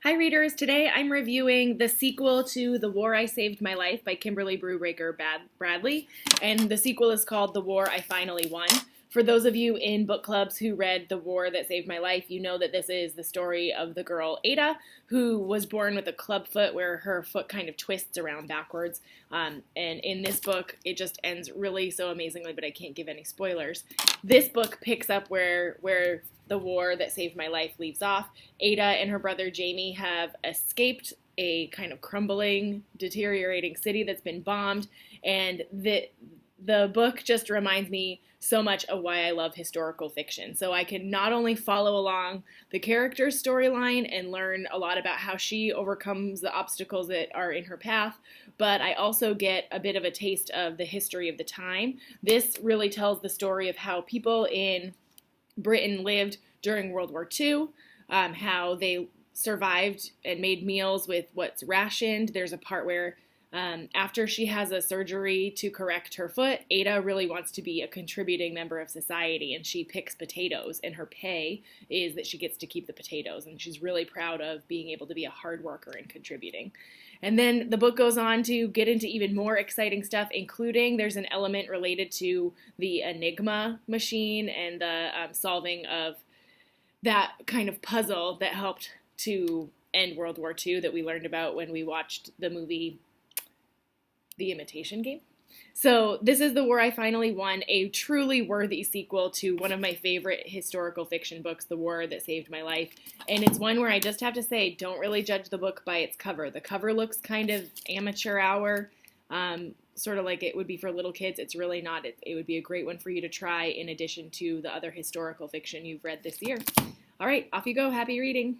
Hi readers, today I'm reviewing the sequel to The War I Saved My Life by Kimberly Brubaker Bradley, and the sequel is called The War I Finally Won. For those of you in book clubs who read The War That Saved My Life, you know that this is the story of the girl Ada, who was born with a club foot where her foot kind of twists around backwards. And in this book, it just ends really so amazingly, but I can't give any spoilers. This book picks up where The War That Saved My Life leaves off. Ada and her brother Jamie have escaped a kind of crumbling, deteriorating city that's been bombed, and the book just reminds me so much of why I love historical fiction. So I can not only follow along the character's storyline and learn a lot about how she overcomes the obstacles that are in her path, but I also get a bit of a taste of the history of the time. This really tells the story of how people in Britain lived during World War II, how they survived and made meals with what's rationed. There's a part where after she has a surgery to correct her foot, Ada really wants to be a contributing member of society, and she picks potatoes, and her pay is that she gets to keep the potatoes, and she's really proud of being able to be a hard worker and contributing. And then the book goes on to get into even more exciting stuff, including there's an element related to the Enigma machine and the solving of that kind of puzzle that helped to end World War II that we learned about when we watched the movie The Imitation Game. So this is The War I Finally Won, a truly worthy sequel to one of my favorite historical fiction books, The War That Saved My Life. And it's one where I just have to say, don't really judge the book by its cover. The cover looks kind of amateur hour, sort of like it would be for little kids. It's really not. It would be a great one for you to try in addition to the other historical fiction you've read this year. All right, off you go. Happy reading.